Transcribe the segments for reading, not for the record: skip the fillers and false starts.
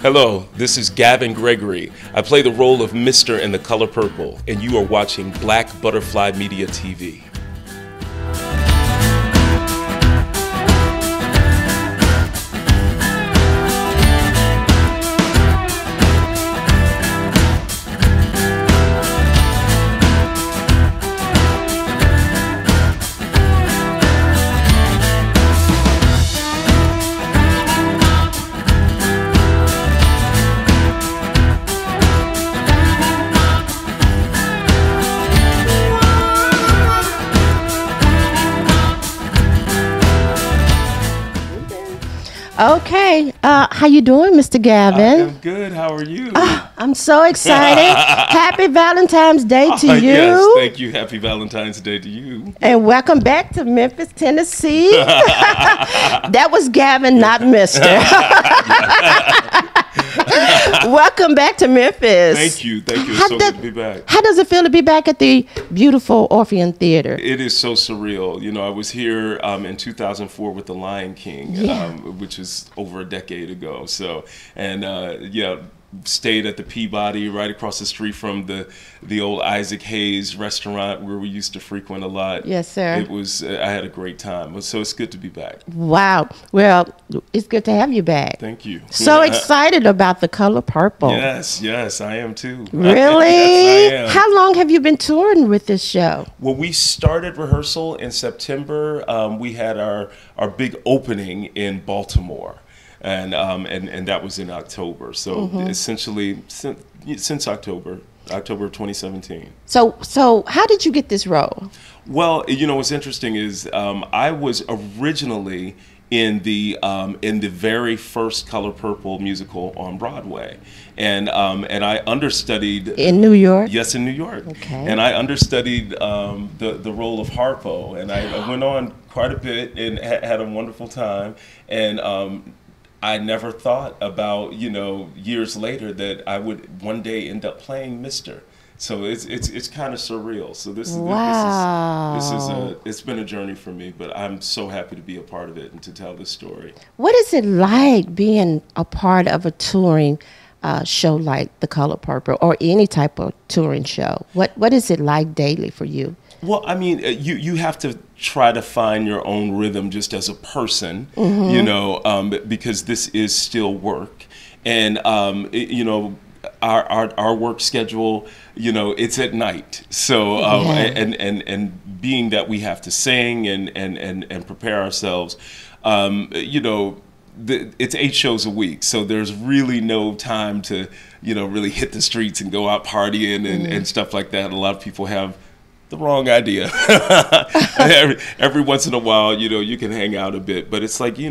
Hello, this is Gavin Gregory. I play the role of Mr. in The Color Purple, and you are watching Black Butterfly Media TV. Okay, how you doing, Mr. Gavin? I'm good. How are you? I'm so excited. Happy Valentine's Day to you. Yes, thank you. Happy Valentine's Day to you. And welcome back to Memphis, Tennessee. That was Gavin, not Mr. Welcome back to Memphis. Thank you. Thank you. It's so good to be back. How does it feel to be back at the beautiful Orpheum Theater? It is so surreal. You know, I was here in 2004 with The Lion King, which is over a decade ago. So, and stayed at the Peabody right across the street from the old Isaac Hayes restaurant where we used to frequent a lot. Yes, sir. It was, I had a great time. So it's good to be back. Wow. Well, it's good to have you back. Thank you. So excited about The Color Purple. Yes, I am too. Really? Yes, I am. How long have you been touring with this show? Well, we started rehearsal in September. We had our big opening in Baltimore. And that was in October. So essentially, since October of 2017. So how did you get this role? Well, you know, what's interesting is I was originally in the very first Color Purple musical on Broadway, and I understudied in New York. Yes, in New York. Okay. And I understudied the role of Harpo, and I went on quite a bit and had a wonderful time, and I never thought about, years later that I would one day end up playing Mr. So it's kind of surreal. So this is it's been a journey for me, but I'm so happy to be a part of it and to tell this story. What is it like being a part of a touring show like The Color Purple or any type of touring show? What is it like daily for you? Well, I mean, you have to try to find your own rhythm just as a person, because this is still work. And, our work schedule, it's at night. So, and being that we have to sing and prepare ourselves, it's 8 shows a week. So there's really no time to, really hit the streets and go out partying and stuff like that. A lot of people have the wrong idea. every once in a while, you can hang out a bit, but it's like, you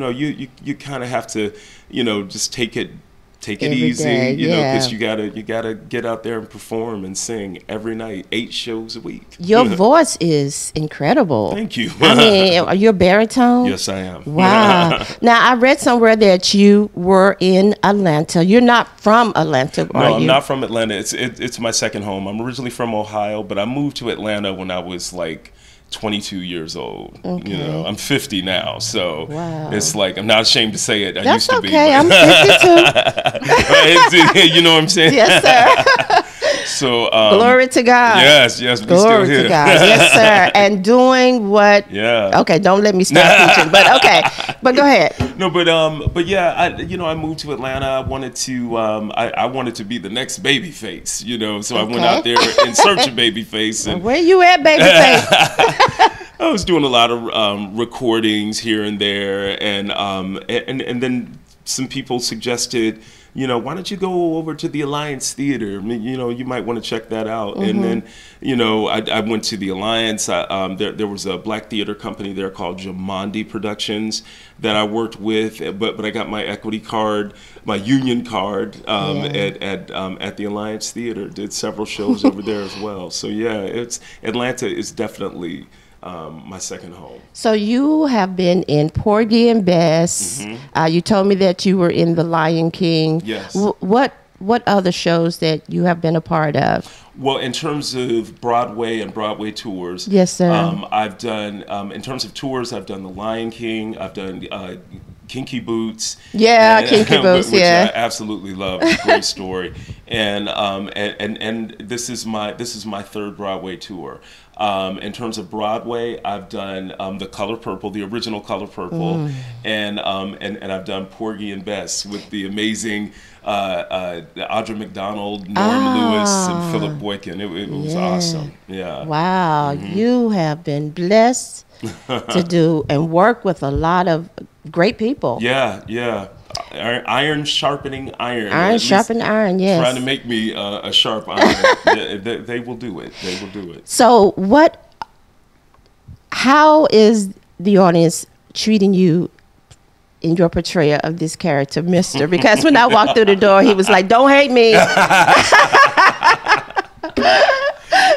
kind of have to, just take it every easy, day, because you gotta get out there and perform and sing every night, 8 shows a week. Your voice is incredible. Thank you. I mean, are you a baritone? Yes, I am. Wow. Now, I read somewhere that you were in Atlanta. You're not from Atlanta, are you? No, I'm not from Atlanta. It's my second home. I'm originally from Ohio, but I moved to Atlanta when I was like 22 years old. Okay. I'm 50 now, so wow. It's like, I'm not ashamed to say it. That's used to okay. be. I'm 52. You know what I'm saying? Yes, sir. So glory to God. Yes, we glory still here. To God. Yes, sir. And doing what? Yeah. Okay, don't let me start teaching. But okay, but go ahead. No, but yeah, I moved to Atlanta. I wanted to I wanted to be the next Babyface, so I went out there in search of Babyface. And where you at, Babyface? I was doing a lot of recordings here and there, and then some people suggested, why don't you go over to the Alliance Theater? I mean, you might want to check that out. And then, I went to the Alliance. There was a black theater company there called Jamandi Productions that I worked with, but I got my equity card, my union card at the Alliance Theater. Did several shows over there as well. So yeah, Atlanta is definitely my second home. So you have been in Porgy and Bess. You told me that you were in The Lion King. Yes. What other shows that you have been a part of? Well, in terms of Broadway and Broadway tours, yes, sir. I've done, in terms of tours, I've done The Lion King. I've done Kinky Boots. Yeah, and, Kinky Boots. which Yeah, I absolutely love. It's a great story. And this is my third Broadway tour. In terms of Broadway, I've done The Color Purple, the original Color Purple, and I've done Porgy and Bess with the amazing Audra McDonald, Norm Lewis, and Philip Boykin. It was awesome. Yeah. Wow, you have been blessed to do and work with a lot of great people. Yeah, yeah. Iron sharpening iron. Iron sharpening iron, yes. Trying to make me a sharp iron. They will do it. They will do it. So how is the audience treating you in your portrayal of this character, Mr.? Because when I walked through the door, he was like, "Don't hate me."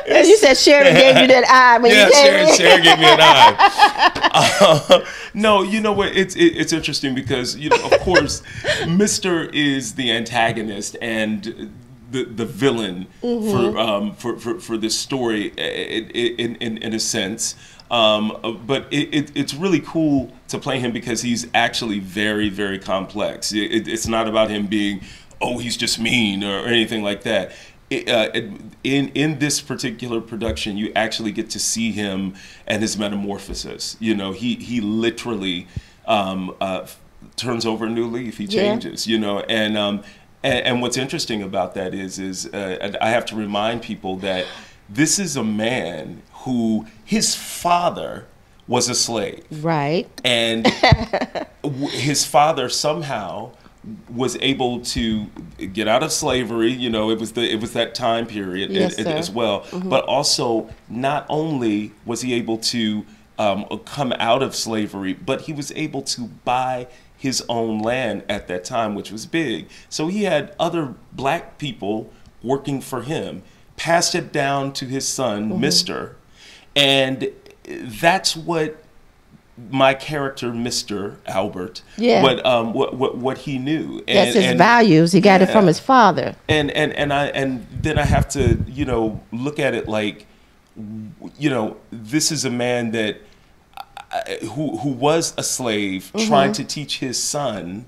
And you said Sherry gave you that eye when you came in. Sherry gave me an eye. No, you know what? It's interesting because, you know, of course, Mr. is the antagonist and the villain for this story in a sense. But it's really cool to play him because he's actually very, very complex. It's not about him being, oh, he's just mean or anything like that. In this particular production, you actually get to see him and his metamorphosis. You know, he literally turns over a new leaf. He changes. You know, and what's interesting about that is I have to remind people that this is a man who his father was a slave, right? And his father somehow was able to get out of slavery. You know, it was that time period as well. But also, not only was he able to come out of slavery, but he was able to buy his own land at that time, which was big. So he had other black people working for him, passed it down to his son, Mr. And that's what my character, Mr. Albert, what he knew. That's his values. He got it from his father. And then I have to, you know, look at it like, you know, this is a man that who was a slave trying to teach his son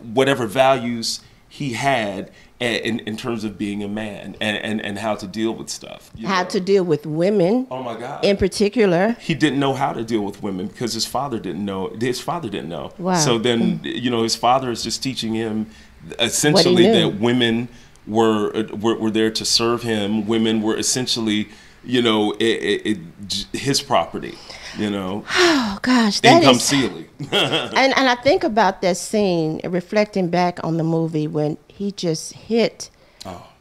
whatever values he had in terms of being a man and how to deal with stuff. How to deal with women. Oh my God. In particular. He didn't know how to deal with women because his father didn't know. His father didn't know. Wow. So then, you know, his father is just teaching him essentially that women were there to serve him. Women were essentially, you know, his property. You know, oh gosh, that is Seeley. and I think about that scene, reflecting back on the movie when he just hit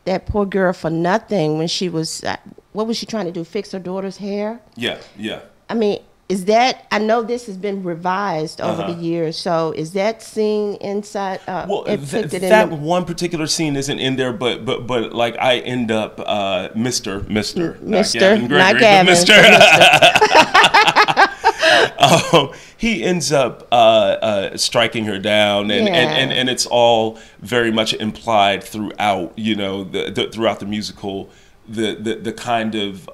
that poor girl for nothing when she was, what was she trying to do? Fix her daughter's hair? Yeah, yeah. I mean, is that, I know this has been revised over the years, so is that scene inside? Well, that one particular scene isn't in there, but like I end up Mr. Not Gavin, he ends up striking her down, and it's all very much implied throughout, you know, throughout the musical, the kind of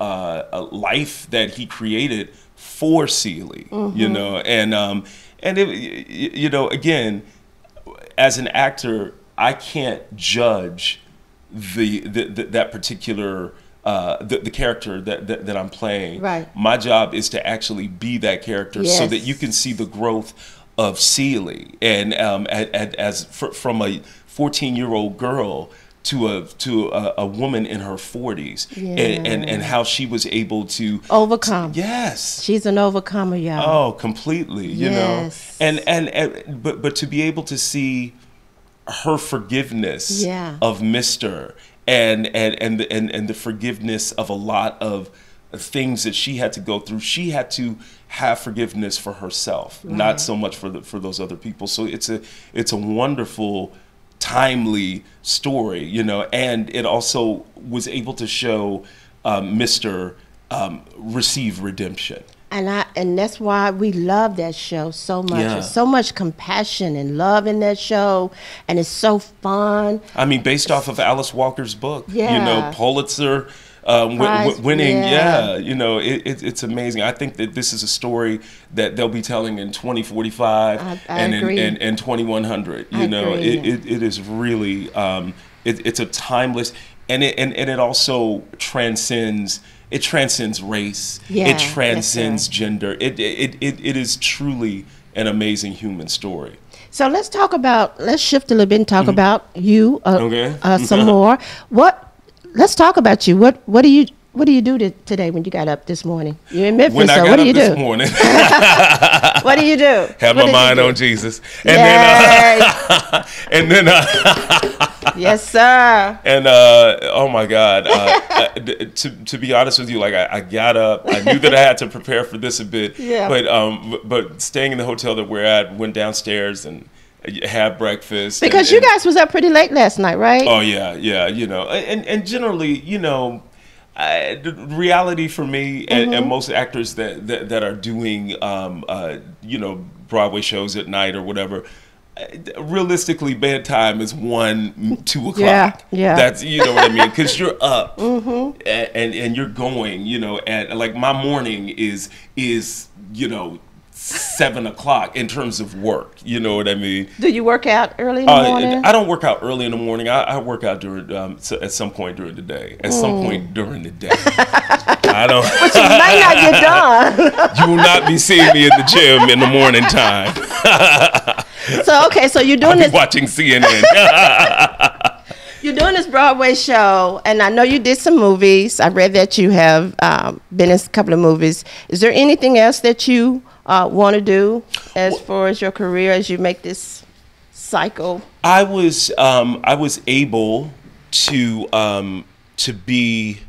life that he created for Seeley, you know, and it, you know, again, as an actor, I can't judge that particular the character that I'm playing. Right. My job is to actually be that character, so that you can see the growth of Seeley, and from a 14-year-old girl to a woman in her 40s, and how she was able to overcome. Yes, she's an overcomer, y'all. Oh, completely. You know, and but to be able to see her forgiveness of Mr. and the forgiveness of a lot of things that she had to go through. She had to have forgiveness for herself, not so much for those other people. So it's a wonderful, timely story, you know, and it also was able to show Mr. Receive redemption. And that's why we love that show so much. There's so much compassion and love in that show, and it's so fun. I mean, based off of Alice Walker's book, you know, Pulitzer winning. Yeah, you know, it's amazing. I think that this is a story that they'll be telling in 2045 and agree. in 2100. You know, it is really it's a timeless, and it also transcends. It transcends race. It transcends gender. It is truly an amazing human story. So let's shift a little bit and talk about you some more. Let's talk about you. What do you today when you got up this morning? You're in Memphis, when I so got what do up you this do? morning, what do you do? Had my mind on Jesus, and then yes, sir. And oh my God, to be honest with you, like I got up, I knew that I had to prepare for this a bit, but staying in the hotel that we're at, went downstairs and had breakfast. Because you guys was up pretty late last night, right? Oh yeah, you know, and generally, you know, the reality for me and most actors that are doing you know, Broadway shows at night or whatever, realistically bedtime is 1, 2 o'clock. Yeah. That's, you know what I mean, because you're up and you're going, you know, and like my morning is you know 7 o'clock in terms of work. You know what I mean? Do you work out early in the morning? I don't work out early in the morning. I work out during at some point during the day. At some point during the day. I don't. But you may not get done. You will not be seeing me in the gym in the morning time. So you're doing this. Watching CNN. You're doing this Broadway show, and I know you did some movies. I read that you have been in a couple of movies. Is there anything else that you want to do as far as your career as you make this cycle? I was able to be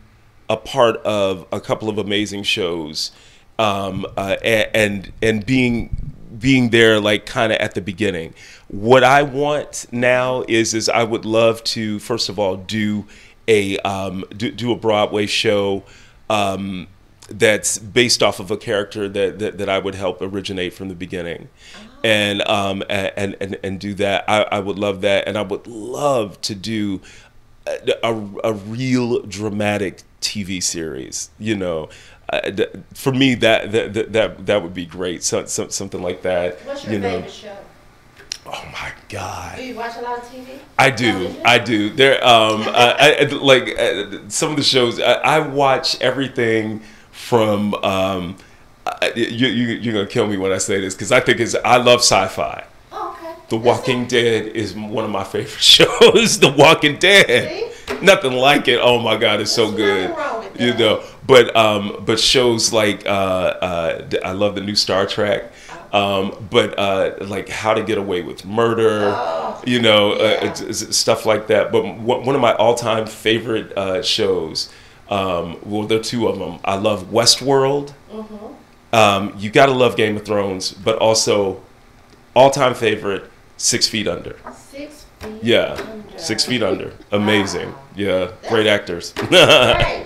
a part of a couple of amazing shows, and being there like kind of at the beginning. What I want now is I would love to first of all do a Broadway show that's based off of a character that I would help originate from the beginning, and do that. I would love that, and I would love to do a real dramatic TV series. You know, for me that would be great. Something like that. What's your favorite show? Oh my God! Do you watch a lot of TV? I do. There, some of the shows I watch everything from. You're gonna kill me when I say this because I love sci-fi. Oh, okay. The Walking Dead is one of my favorite shows. The Walking Dead. See? Nothing like it. Oh my God, it's so good. You know, but shows like I love the new Star Trek. But like How to Get Away with Murder, you know, it's stuff like that. But one of my all-time favorite shows, well, there are two of them. I love Westworld. You gotta love Game of Thrones, but also all-time favorite, 6 Feet Under. 6 feet. Yeah, under. 6 Feet Under. Amazing. Wow. Yeah, great actors. Great.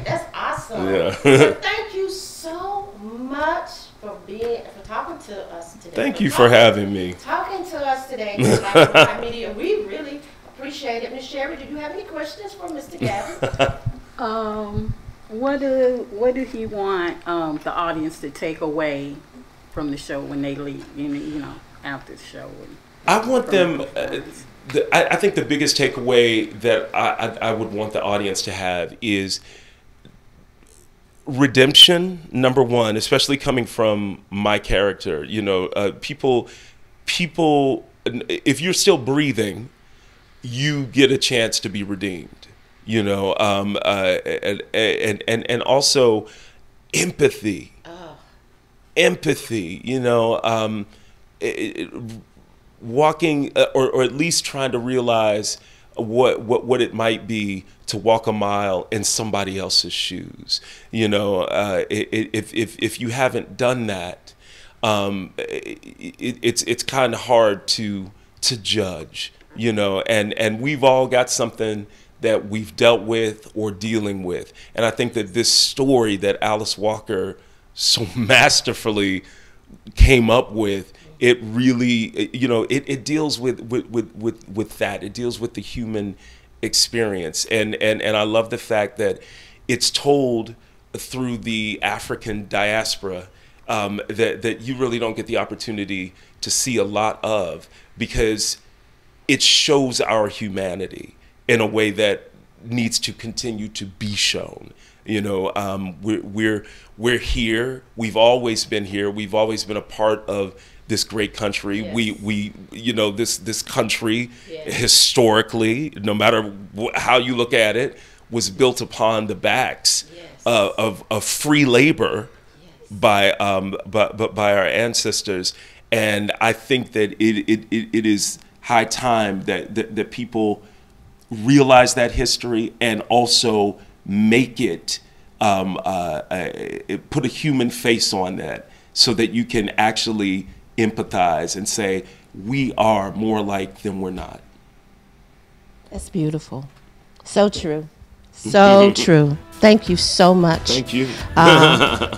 That's awesome. Yeah. So thank you so much for talking to us today. Thank you for having me. Talking to us today, Black Media. We really appreciate it. Ms. Sherry, do you have any questions for Mr. Gavin? What do you want the audience to take away from the show when they leave? You know, after the show. I want them. I think the biggest takeaway that I would want the audience to have is redemption, number one, especially coming from my character. You know, people, if you're still breathing, you get a chance to be redeemed. You know, and also empathy. Empathy. You know, walking or at least trying to realize what it might be to walk a mile in somebody else's shoes. You know, if you haven't done that, it's kind of hard to judge. You know, and we've all got something that we've dealt with or dealing with, and I think that this story that Alice Walker so masterfully came up with, it really, you know, it deals with that. It deals with the human experience, and I love the fact that it's told through the African diaspora that you really don't get the opportunity to see a lot of, because it shows our humanity in a way that needs to continue to be shown. You know, we're here. We've always been here. We've always been a part of this great country. Yes. We you know, this country, Yes. historically, no matter how you look at it, was built upon the backs Yes. of free labor. Yes. by our ancestors. And I think that it is high time that people realize that history and also make it, put a human face on that, so that you can actually empathize and say, we are more like than we're not. That's beautiful. So true. So true. Thank you so much. Thank you.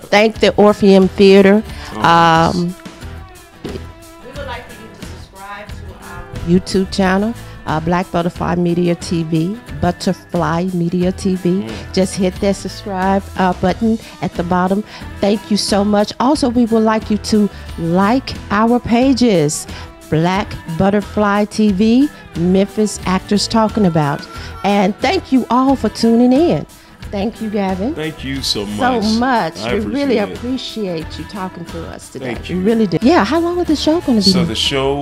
Thank the Orpheum Theater. We would like for you to subscribe to our YouTube channel, Black Butterfly Media TV, Butterfly Media TV. Just hit that subscribe button at the bottom. Thank you so much. Also, we would like you to like our pages, Black Butterfly TV, Memphis Actors Talking About. And thank you all for tuning in. Thank you, Gavin. Thank you so much. So much. I We really appreciate it. appreciate you talking to us today. Thank We you. really do. Yeah, how long is the show going to be? So the show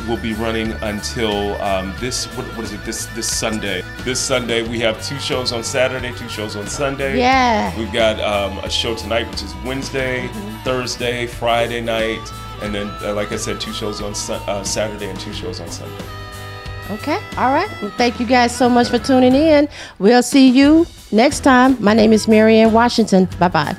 will be running until this, what is it, this Sunday. This Sunday, we have 2 shows on Saturday, 2 shows on Sunday. Yeah. We've got a show tonight, which is Wednesday, Thursday, Friday night, and then, like I said, 2 shows on Saturday and 2 shows on Sunday. Okay. All right. Well, thank you guys so much for tuning in. We'll see you next time. My name is MaryAnn Washington. Bye-bye.